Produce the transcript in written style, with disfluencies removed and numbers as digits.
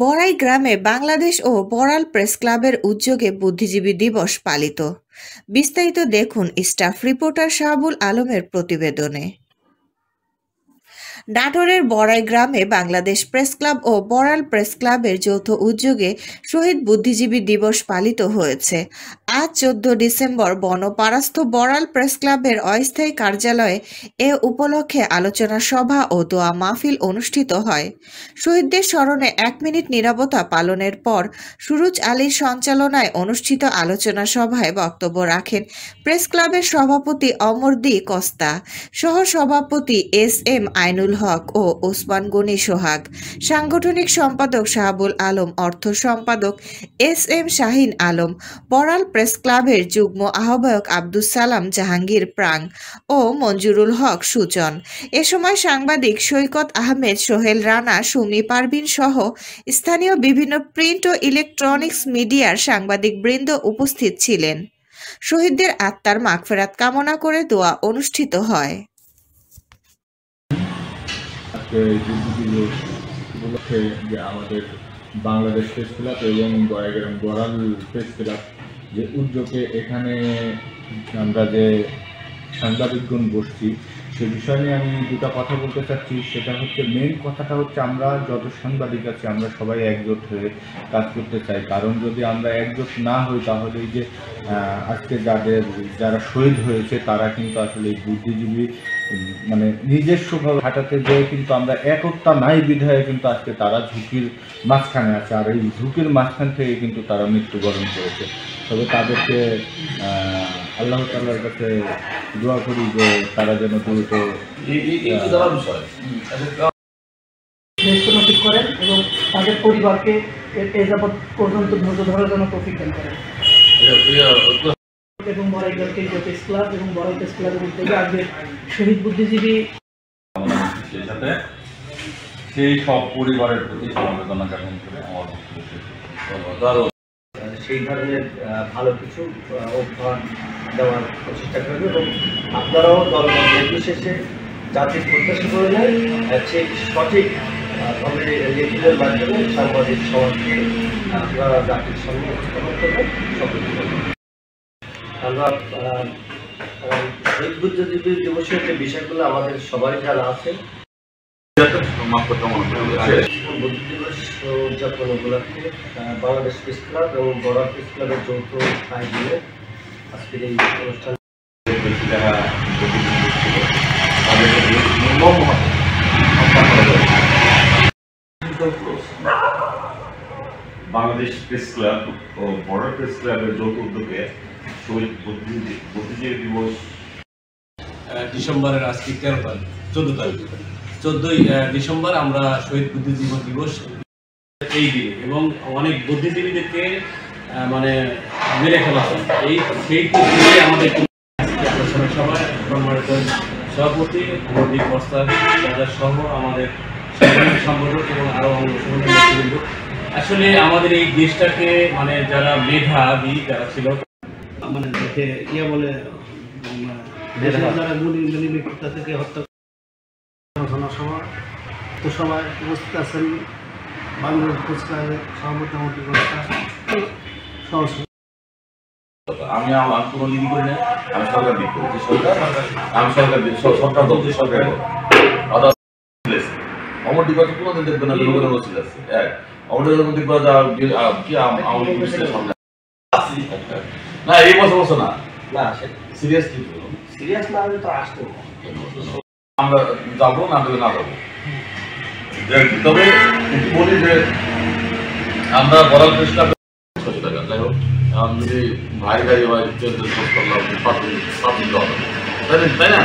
বড়াই গ্রামে বাংলাদেশ ও বড়াল প্রেস ক্লাবের উদ্যোগে বুদ্ধিজীবী দিবস পালিত। বিস্তারিত দেখুন স্টাফ রিপোর্টার শাহাবুল আলমের প্রতিবেদনে। নাটোরের বড়াই গ্রামে বাংলাদেশ প্রেস ক্লাব ও বড়াল প্রেস ক্লাবের যৌথ উদ্যোগে শহীদ বুদ্ধিজীবী দিবস পালিত হয়েছে। আজ 14 ডিসেম্বর বনপাড়াস্থ বড়াল প্রেস ক্লাবের অস্থায়ী কার্যালয়ে এ উপলক্ষে আলোচনা সভা ও দোয়া মাহফিল অনুষ্ঠিত হয়। শহীদদের স্মরণে 1 মিনিট নীরবতা পালনের পর সুরুজ আলীর সঞ্চালনায় অনুষ্ঠিত আলোচনা সভায় বক্তব্য রাখেন প্রেস ক্লাবের সভাপতি অমর দি কস্তা, সহ সভাপতি এস.এম. আইনুল হক ও ওসমান গনি সোহাগ, সাংগঠনিক সম্পাদক শাহাবুল আলম, অর্থ সম্পাদক এস.এম. শাহিন আলম, বড়াল প্রেস ক্লাবের যুগ্ম আহ্বায়ক আব্দুস সালাম জাহাঙ্গীর প্রাং ও মঞ্জুরুল হক সুজন। এ সময় সাংবাদিক সৈকত আহমেদ, সোহেল রানা, সুমি পারভিন সহ স্থানীয় বিভিন্ন প্রিন্ট ও ইলেকট্রনিক্স মিডিয়ার সাংবাদিক বৃন্দ উপস্থিত ছিলেন। শহীদদের আত্মার মাগফিরাত কামনা করে দোয়া অনুষ্ঠিত হয়। উপলক্ষে যে আমাদের বাংলাদেশ প্রেস ক্লাব এবং বড়াল প্রেস ক্লাব যে উদ্যোগে এখানে আমরা যে সাংবাদিকগণ বসছি সে বিষয় নিয়ে আমি দুটো কথা বলতে চাচ্ছি। সেটা হচ্ছে, মেন কথাটা হচ্ছে আমরা যত সাংবাদিক আছি আমরা সবাই একজোট হয়ে কাজ করতে চাই। কারণ যদি আমরা একজোট না হই তাহলে এই যে আজকে যারা শহীদ হয়েছে তারা কিন্তু আসলে এই বুদ্ধিজীবী মানে নিজস্বভাবে হাঁটাতে যেয়ে কিন্তু আমরা একতা নাই বিধায় কিন্তু আজকে তারা ঝুঁকির মাঝখানে আছে, আর এই ঝুঁকির মাঝখান থেকে কিন্তু তারা মৃত্যুবরণ করেছে। তবে তাদেরকে আল্লাহ তাআলার কাছে দোয়া করি যে তারা যেন দ্রুত করেন এবং তাদের পরিবারকে এ যাবৎ পর্যন্ত ধৈর্য ধরার জন্য তৌফিক দান করেন। এবং বড়াই প্রেস ক্লাব এবং বড়াই প্রেস ক্লাবের উদ্যোগে আজকে শহীদ বুদ্ধিজীবী সাথে সেই সব পরিবারের প্রতি সমবেদনা জ্ঞাপন করে আমার সেই ধরনের ভালো কিছু উপহার দেওয়ার প্রচেষ্টা করবে এবং আপনারাও দল নির্বিশেষে জাতির প্রত্যাশা করলেন সেই সঠিক ভাবে লেখিতের মাধ্যমে সাংবাদিক সমাজকে আপনারা জাতির সামনে উপস্থাপন করবেন। আমরা শহীদ বুদ্ধিজীবী দিবসের যে বিষয়গুলো আমাদের সবারই জানা আছে। বুদ্ধি দিবস উদযাপন উপলক্ষে বাংলাদেশ প্রেস ক্লাব এবং বড়াল প্রেস ক্লাবের যৌথ আয়োজনে আজকের এই অনুষ্ঠান বাংলাদেশ প্রেস ক্লাব ও বড়াল প্রেস ক্লাবের যৌথ উদ্যোগে শহীদ বুদ্ধিজীবী দিবস ডিসেম্বরের আজকে 14 ডিসেম্বর আমরা শহীদ বুদ্ধিজীবী দিবস এই দিনে এবং অনেক বুদ্ধিজীবীদেরকে মানে মেরে ফেলা হয়। সেই আমাদের আলোচনা সভায় সম্মানিত সভাপতি মোদী কস্তা সহ আমাদের সংগঠক এবং আরও অংশগ্রহণ। আসলে আমাদের এই দেশটাকে মানে যারা মেধাবী যারা ছিল মানে দেখে বলে যারা গুণী ব্যক্তিতা থেকে হত্যা আলোচনা সভা তো সবাই উপস্থিত আছেন বাংলাদেশ প্রেস ক্লাবের সভাপতি মোদী কস্তা আমি কোনো নীতি করি না, আমি সরকার দিক করি আমি সরকার বলতে সরকার অমর দিবস কোনোদিন দেখবেন না লোকের নসিল আছে এক অমরের মধ্যে কি না এই বছর না সিরিয়াস না হলে তো আসতে আমরা যাবো না যাবো। তবে বলি যে আমরা বড়াল প্রেস ক্লাব 600 টাকা, যাই হোক যদি ভাই গাড়ি হয় 14 করলাম 5 দিন তাই না।